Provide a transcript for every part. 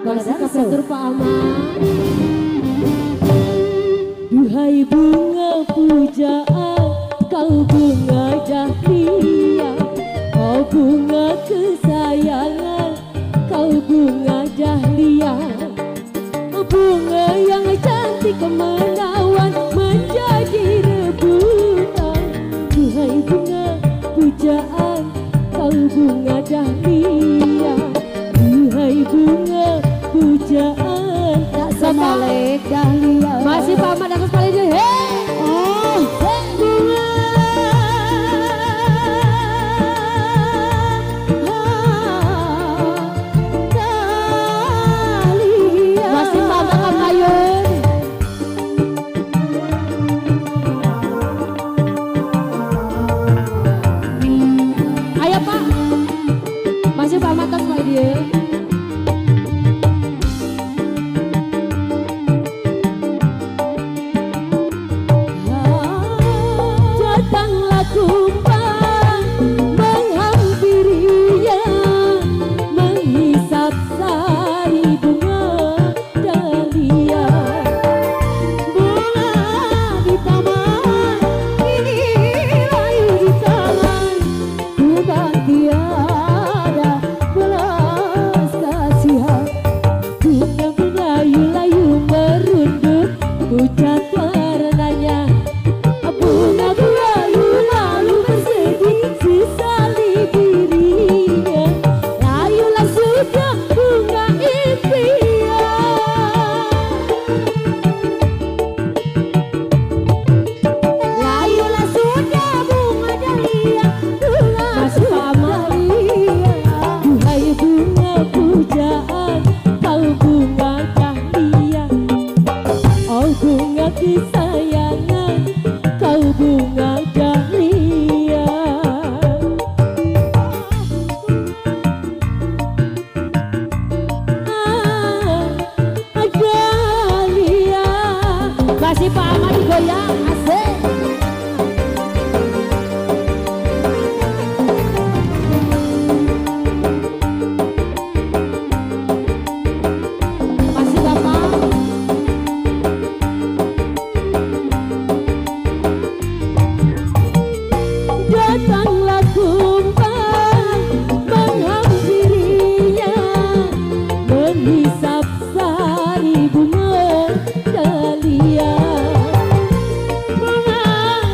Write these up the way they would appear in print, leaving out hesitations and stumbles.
Masih kapetur Pak Aman. Duhai bunga pujaan, kau bunga dahlia, kau bunga kesayangan, kau bunga dahlia, bunga yang cantik menawan menjadi rebutan. Duhai bunga pujaan, kau bunga dahlia, duhai bunga pujaan. Tak semolek dahlia. Masih Pak Ahmad atas kali ini. Hey, oh, hey, bunga dahlia. Masih Pak Ahmad Kamayun. Ayo Pak. Masih Pak Ahmad atas kali ini. Kesayangan, kau bunga dahlia. Dahlia. Masih Pak Ahmad digoyang, asik. Masih Bapak. Datanglah kumbang menghampirinya, menghisap sari bunga dahlia. Bunga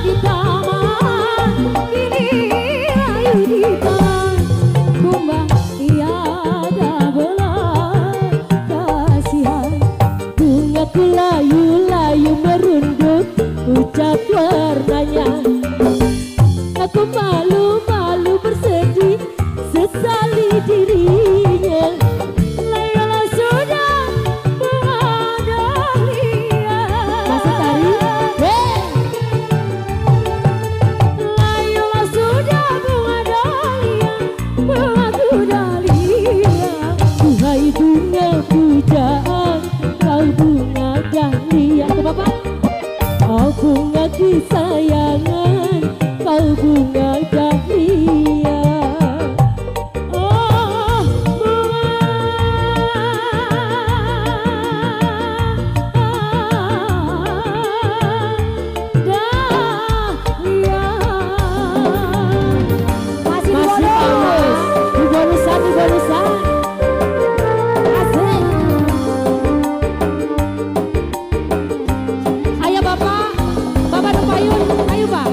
di taman, kini layu di taman, kumbang tiada belas kasihan. Bungaku layu-layu merunduk, ucap warnanya. Aku malu-malu bersedih, sesali dirinya. Layulah sudah bunga dahlia. Masih tari? Hey! Layulah sudah bunga dahlia, bungaku dahlia. Duhai bunga pujaan, kau bunga dahlia. Ke Bapak? Kau bunga kesayangan, kau bunga dahlia. Oh, bunga dahlia. Masih bonus. Di bonusan, di bonusan. Asik. Ayo Bapak, Bapak Nupayun, ayo Pak.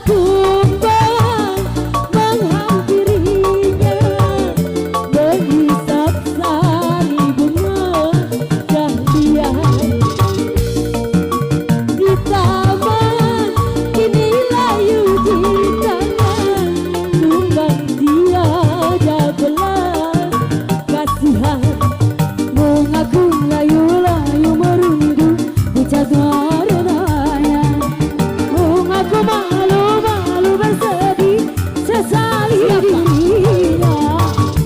kumbang menghampirinya, menghisap sari bunga dahlia di taman, kini layu di tangan, kumbang tiada belas kasihan. Bungaku layu-layu merunduk pucat warnanya, bungaku malu-malu bersedih sesali dirinya.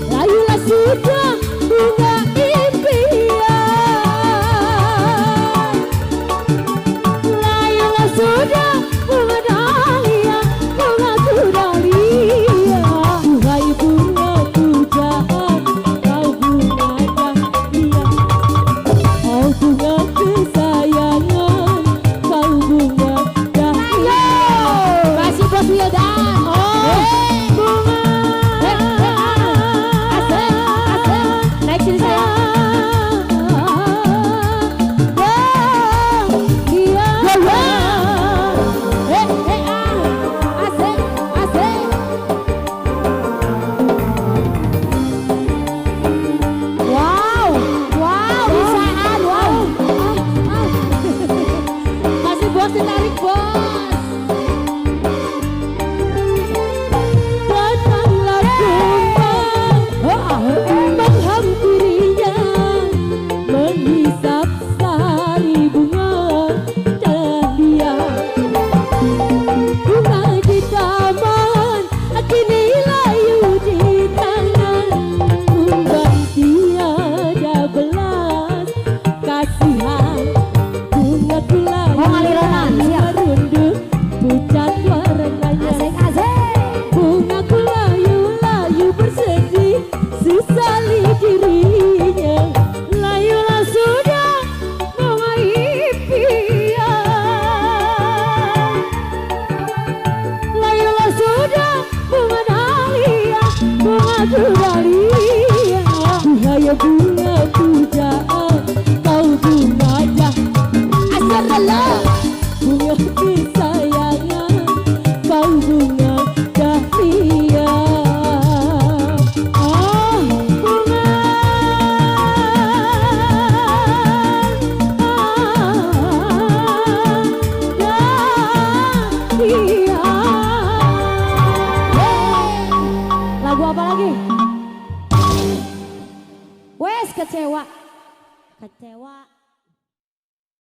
Layulah sudah bunga impian, layulah sudah bunga dahlia, bungaku dahlia. Duhai bunga pujaan, kau bunga dahlia, oh bunga kesayangan, kau bunga dahlia. Masih Bos Wildan. Bunga asik, naik sini saya. Asik, asik. Wow, wow, bisaan, wow. Masih Bos ditarik Bos. Datanglah kumbang menghampirinya, menghisap sari bunga dahlia. Bunga di taman, kini layu di tangan, kumbang tiada belas kasihan. Bungaku layu merunduk pucat warnanya, bungaku layu-layu bersedih sesali dirinya. Layulah sudah bunga impian, layulah sudah bunga dahlia, bungaku dahlia. Duhai bunga pujaan, kau bunga dahlia, bunga kesayangan, kau bunga dahlia. Oh bunga dahlia. Lagu apa lagi? Wes kecewa. Kecewa.